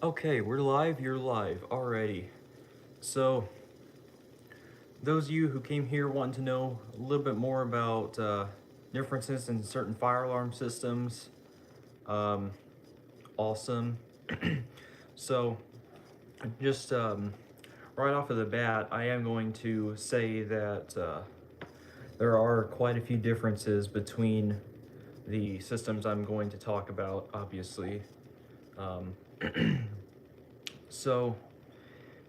Okay, we're live, you're live. Alrighty. So, those of you who came here wanting to know a little bit more about differences in certain fire alarm systems, um, awesome. So, just right off of the bat, I am going to say that there are quite a few differences between the systems I'm going to talk about, obviously. Um, so,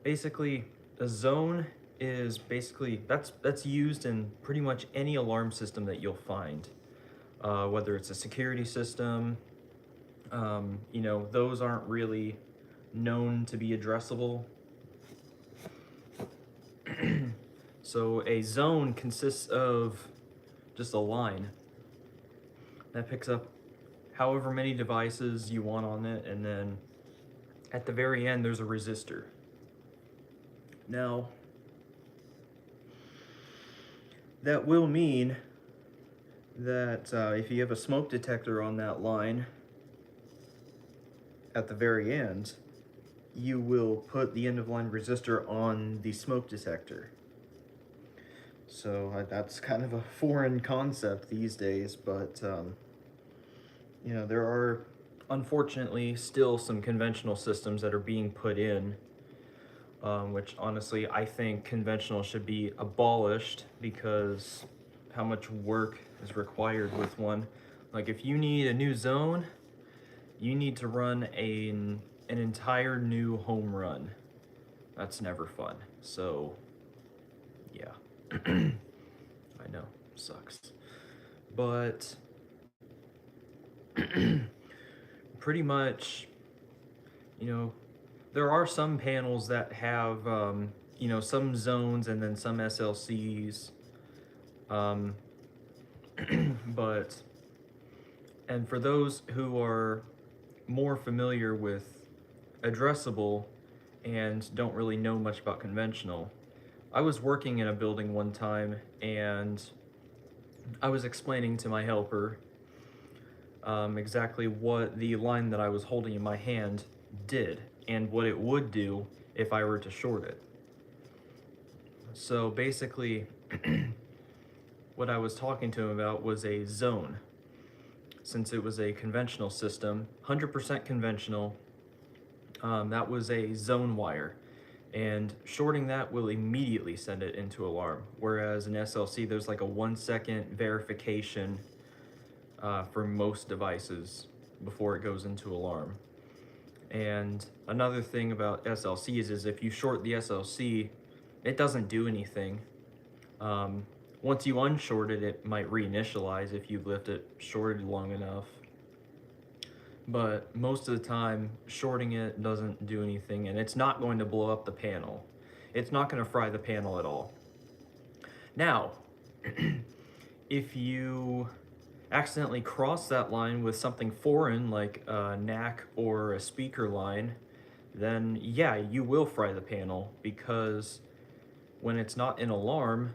basically, a zone is basically that's used in pretty much any alarm system that you'll find, whether it's a security system. Those aren't really known to be addressable. So a zone consists of just a line that picks up however many devices you want on it, and then at the very end there's a resistor. Now, that will mean that if you have a smoke detector on that line at the very end, you will put the end of line resistor on the smoke detector. So that's kind of a foreign concept these days, but there are unfortunately still some conventional systems that are being put in, which honestly I think conventional should be abolished because how much work is required with one. Like if you need a new zone, you need to run an entire new home run. That's never fun. So, yeah. I know, sucks. But pretty much, you know, there are some panels that have, some zones and then some SLCs. Um, but, and for those who are more familiar with addressable and don't really know much about conventional, I was working in a building one time and I was explaining to my helper exactly what the line that I was holding in my hand did and what it would do if I were to short it. So basically, what I was talking to him about was a zone. Since it was a conventional system, 100% conventional, that was a zone wire. And shorting that will immediately send it into alarm. Whereas in SLC, there's like a 1 second verification for most devices before it goes into alarm. And another thing about SLCs is if you short the SLC, it doesn't do anything. Once you unshort it, it might reinitialize if you've left it shorted long enough. But most of the time, shorting it doesn't do anything, and it's not going to blow up the panel. It's not going to fry the panel at all. Now, if you accidentally cross that line with something foreign like a NAC or a speaker line, then yeah, you will fry the panel because when it's not in alarm,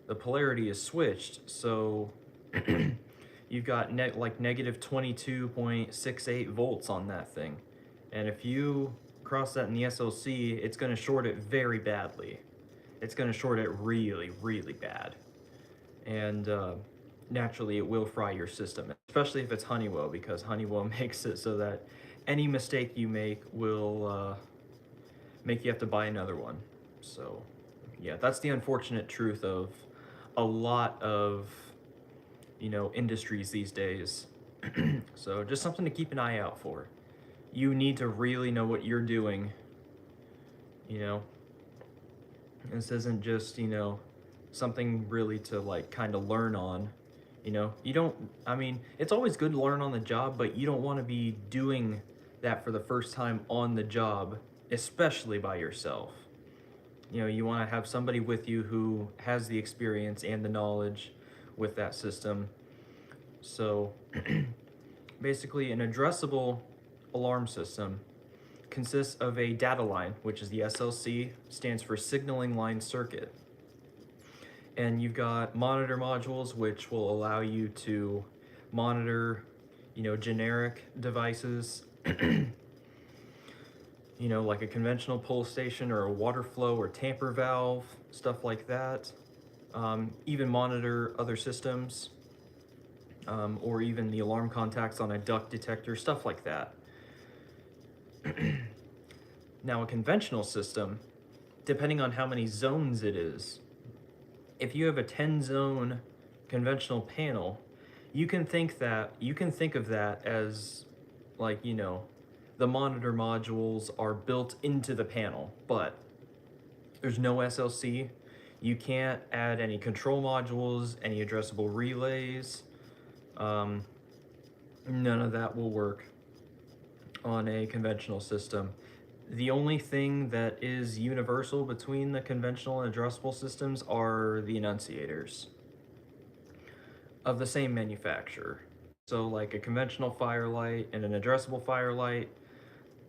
the polarity is switched. So you've got like negative 22.68 volts on that thing. And if you cross that in the SLC, it's going to short it very badly. It's going to short it really, really bad. And naturally, it will fry your system, especially if it's Honeywell, because Honeywell makes it so that any mistake you make will make you have to buy another one. So, yeah, that's the unfortunate truth of a lot of industries these days. So just something to keep an eye out for. You need to really know what you're doing. You know, this isn't just something really to like kind of learn on. You don't. I mean, it's always good to learn on the job, but you don't want to be doing that for the first time on the job, especially by yourself. You want to have somebody with you who has the experience and the knowledge with that system. So basically, an addressable alarm system consists of a data line, which is the SLC, stands for signaling line circuit. And you've got monitor modules, which will allow you to monitor, generic devices. you know, like a conventional pull station or a water flow or tamper valve, stuff like that. Even monitor other systems, or even the alarm contacts on a duct detector, stuff like that. Now, a conventional system, depending on how many zones it is, if you have a 10 zone conventional panel, you can think of that as like, you know, the monitor modules are built into the panel, but there's no SLC. You can't add any control modules, any addressable relays. Um, None of that will work on a conventional system. The only thing that is universal between the conventional and addressable systems are the annunciators of the same manufacturer. So like a conventional firelight and an addressable firelight,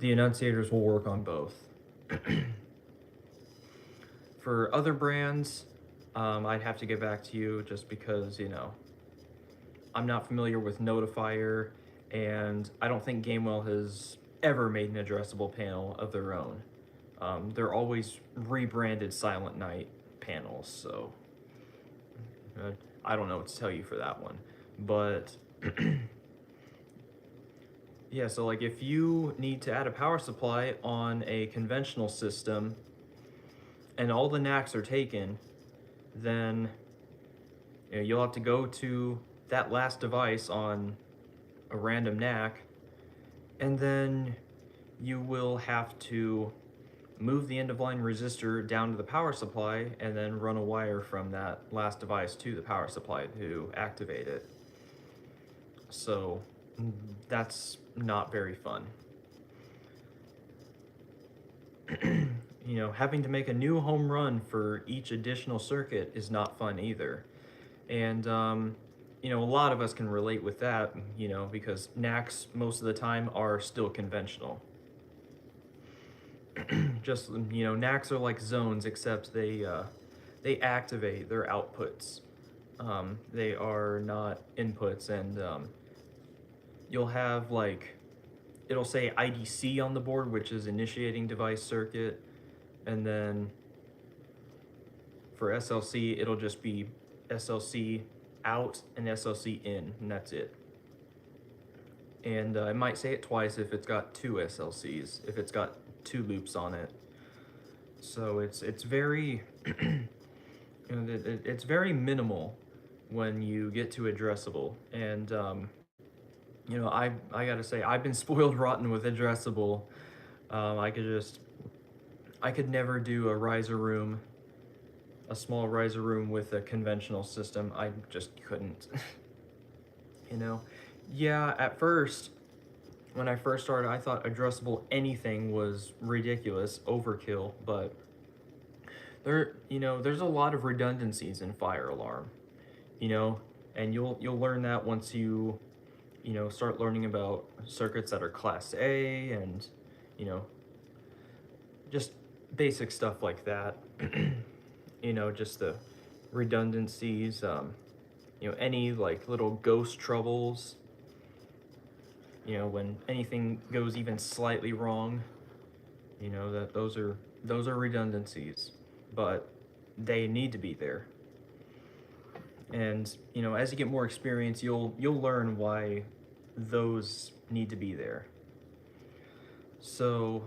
the annunciators will work on both. For other brands, I'd have to get back to you just because, you know, I'm not familiar with Notifier, and I don't think Gamewell has ever made an addressable panel of their own. They're always rebranded Silent Night panels, so I don't know what to tell you for that one. But yeah, so like if you need to add a power supply on a conventional system and all the NACs are taken, then you know, you'll have to go to that last device on a random NAC, and then you will have to move the end of line resistor down to the power supply and then run a wire from that last device to the power supply to activate it. So that's not very fun. You know, having to make a new home run for each additional circuit is not fun either. And, you know, a lot of us can relate with that, you know, because NACs most of the time are still conventional. Just, you know, NACs are like zones, except they activate their outputs. They are not inputs, and you'll have like, it'll say IDC on the board, which is initiating device circuit, and then for SLC, it'll just be SLC out and SLC in, and that's it. And it might say it twice if it's got two SLCs, if it's got two loops on it. So it's very, you know, it's very minimal when you get to addressable. And you know, I gotta say, I've been spoiled rotten with addressable. I could never do a riser room, a small riser room with a conventional system. I just couldn't. You know, yeah, at first, when I first started, I thought addressable anything was ridiculous, overkill, but you know, there's a lot of redundancies in fire alarm, you know, and you'll learn that once you know, start learning about circuits that are class A and, you know, just basic stuff like that. You know, just the redundancies, you know, any like little ghost troubles, you know, when anything goes even slightly wrong, you know, that those are redundancies, but they need to be there. And, you know, as you get more experience, you'll learn why those need to be there. So,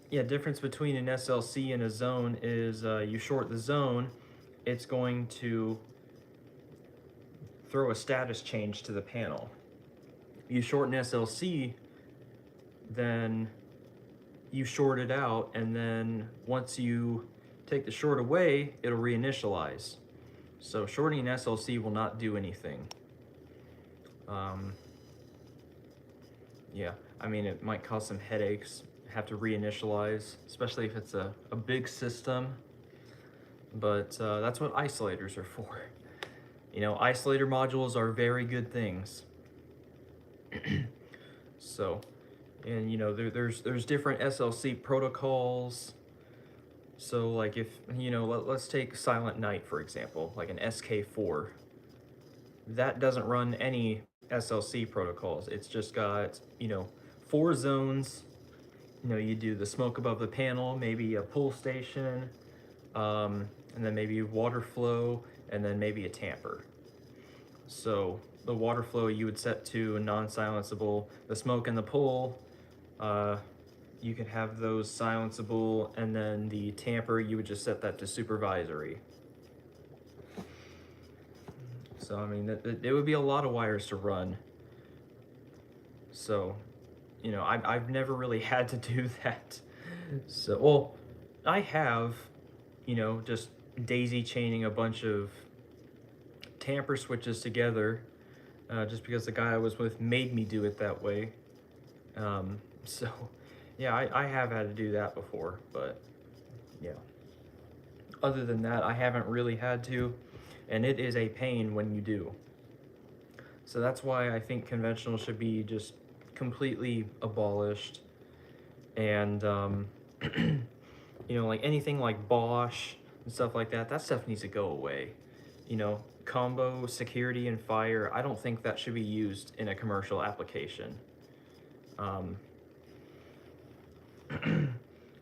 yeah, difference between an SLC and a zone is you short the zone, it's going to throw a status change to the panel. You shorten SLC, then you short it out, and then once you take the short away, it'll reinitialize. So shorting an SLC will not do anything. Yeah, I mean, it might cause some headaches, have to reinitialize, especially if it's a big system, but that's what isolators are for. You know, isolator modules are very good things. So, and you know, there's different SLC protocols. So like if, you know, let's take Silent Night, for example, like an SK4. That doesn't run any SLC protocols. It's just got, you know, 4 zones You know, you do the smoke above the panel, maybe a pull station, and then maybe water flow, and then maybe a tamper. So the water flow you would set to non-silenceable. The smoke and the pull, you could have those silenceable, and then the tamper, you would just set that to supervisory. So I mean, it would be a lot of wires to run. So, you know, I've never really had to do that. So, well, I have, you know, just daisy chaining a bunch of tamper switches together, just because the guy I was with made me do it that way. So, yeah, I have had to do that before, but yeah. Other than that, I haven't really had to, and it is a pain when you do. So that's why I think conventional should be just completely abolished, and you know, like anything like Bosch and stuff like that, that stuff needs to go away. You know, combo security and fire, I don't think that should be used in a commercial application.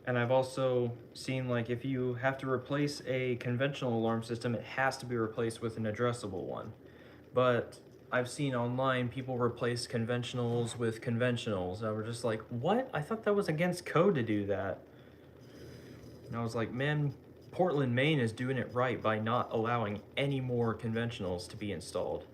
And I've also seen, like, if you have to replace a conventional alarm system, it has to be replaced with an addressable one. But I've seen online people replace conventionals with conventionals. And I was just like, what? I thought that was against code to do that. And I was like, man, Portland, Maine is doing it right by not allowing any more conventionals to be installed.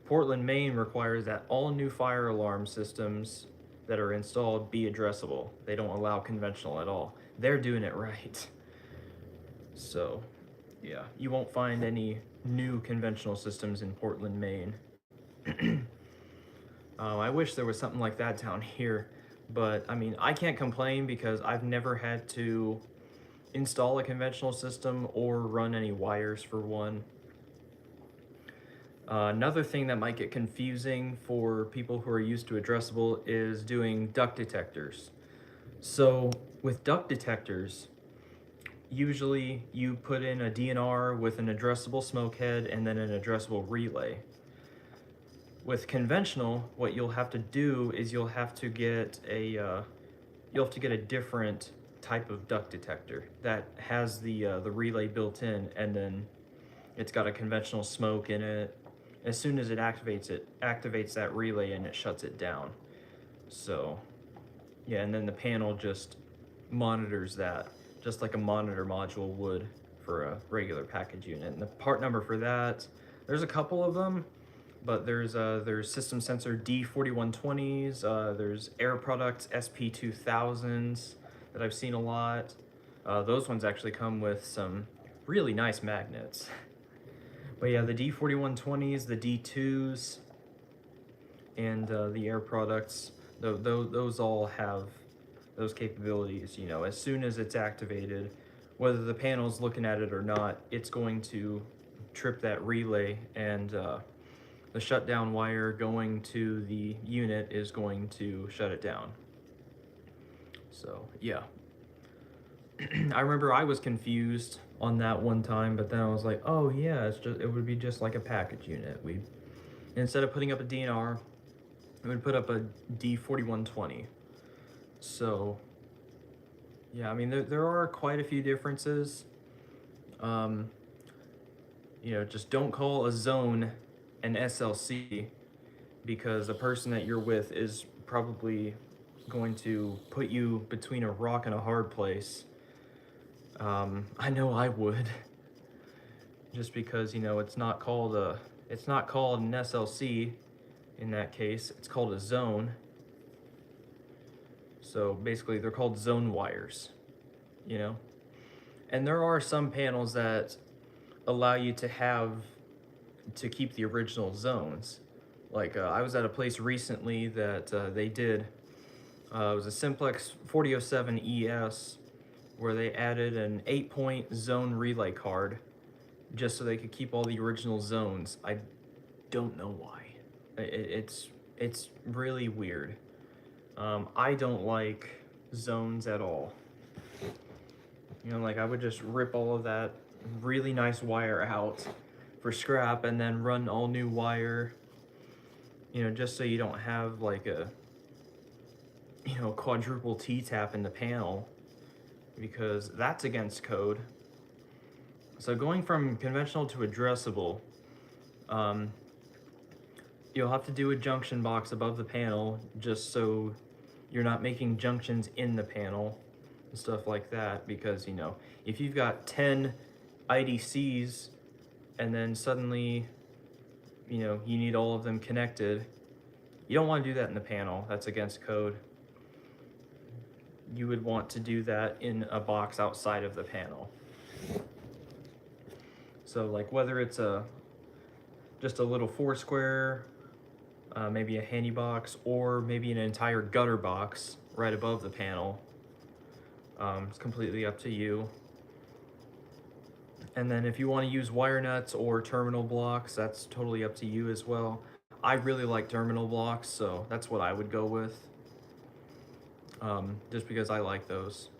Portland, Maine requires that all new fire alarm systems that are installed be addressable. They don't allow conventional at all. They're doing it right. So, yeah, you won't find any new conventional systems in Portland, Maine. I wish there was something like that down here, but I mean, I can't complain because I've never had to install a conventional system or run any wires for one. Another thing that might get confusing for people who are used to addressable is doing duct detectors. So with duct detectors, usually you put in a DNR with an addressable smoke head and then an addressable relay. With conventional, what you'll have to do is you'll have to get a different type of duct detector that has the relay built in, and then it's got a conventional smoke in it. As soon as it activates that relay and it shuts it down. So, yeah, and then the panel just monitors that, just like a monitor module would for a regular package unit. And the part number for that, there's a couple of them, but there's System Sensor D4120s, there's Air Products SP2000s that I've seen a lot. Those ones actually come with some really nice magnets. But yeah, the D4120s, the D2s, and the Air Products, those all have those capabilities. You know, as soon as it's activated, whether the panel's looking at it or not, it's going to trip that relay, and the shutdown wire going to the unit is going to shut it down. So yeah. I remember I was confused on that one time, but then I was like, oh yeah, it would be just like a package unit. Instead of putting up a DNR, we would put up a D4120. So yeah, I mean, there are quite a few differences. You know, just don't call a zone an SLC, because the person that you're with is probably going to put you between a rock and a hard place. I know I would, just because, you know, it's not called an SLC in that case, it's called a zone. So basically they're called zone wires, you know? And there are some panels that allow you to keep the original zones. Like, I was at a place recently that they did, it was a Simplex 4007 ES, where they added an 8-point zone relay card just so they could keep all the original zones. I don't know why. It's really weird. I don't like zones at all. You know, like, I would just rip all of that really nice wire out for scrap and then run all new wire, you know, just so you don't have like quadruple T-tap in the panel, because that's against code. So going from conventional to addressable, um, you'll have to do a junction box above the panel just so you're not making junctions in the panel and stuff like that, because if you've got 10 IDCs and then suddenly you need all of them connected, you don't want to do that in the panel. That's against code. You would want to do that in a box outside of the panel. So like whether it's just a little 4-square, maybe a handy box, or maybe an entire gutter box right above the panel, it's completely up to you. And then if you want to use wire nuts or terminal blocks, that's totally up to you as well. I really like terminal blocks, so that's what I would go with, just because I like those.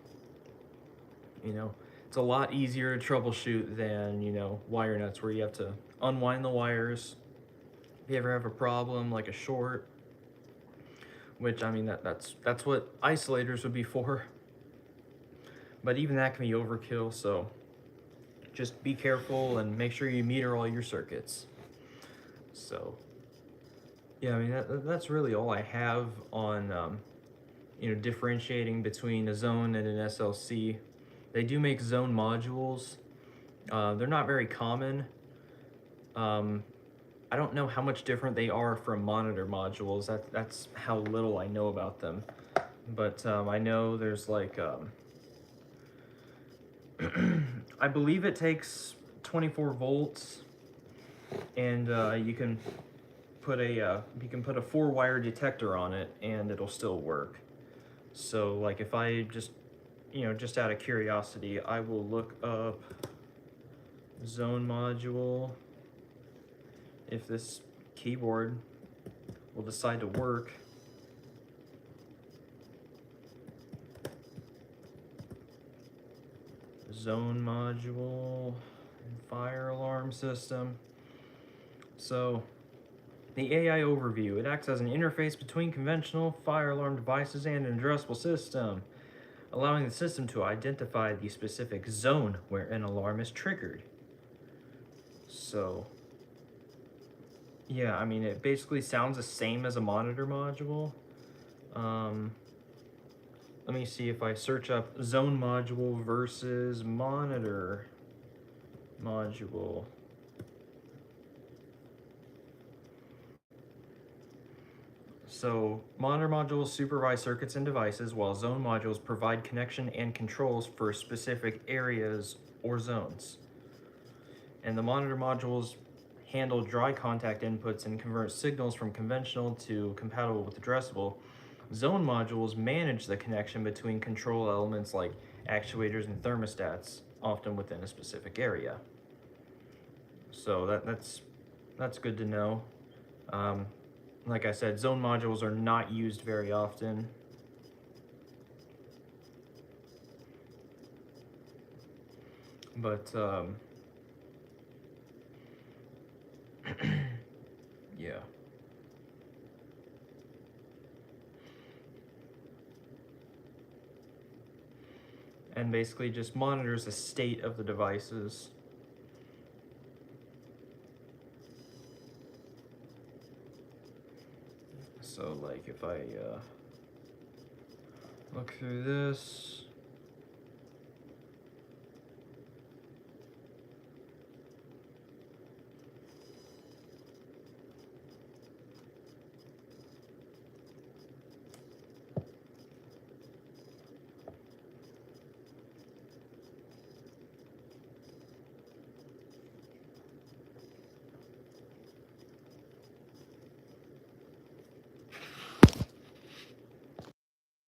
It's a lot easier to troubleshoot than, wire nuts, where you have to unwind the wires. If you ever have a problem like a short, which I mean that's what isolators would be for. But even that can be overkill, so just be careful and make sure you meter all your circuits. So yeah, I mean that's really all I have on differentiating between a zone and an SLC. They do make zone modules. They're not very common. I don't know how much different they are from monitor modules. That's how little I know about them. But I know there's like, I believe it takes 24 volts, and you can put a 4-wire detector on it, and it'll still work. So like if I just out of curiosity, I will look up zone module. If this keyboard will decide to work. Zone module, fire alarm system. So the AI overview, it acts as an interface between conventional fire alarm devices and an addressable system, allowing the system to identify the specific zone where an alarm is triggered. So yeah, I mean, it basically sounds the same as a monitor module. Let me see if I search up zone module versus monitor module. So monitor modules supervise circuits and devices, while zone modules provide connection and controls for specific areas or zones. And the monitor modules handle dry contact inputs and convert signals from conventional to compatible with addressable. Zone modules manage the connection between control elements like actuators and thermostats, often within a specific area. So that's good to know. Like I said, zone modules are not used very often. But yeah. And basically just monitors the state of the devices. So like if I look through this,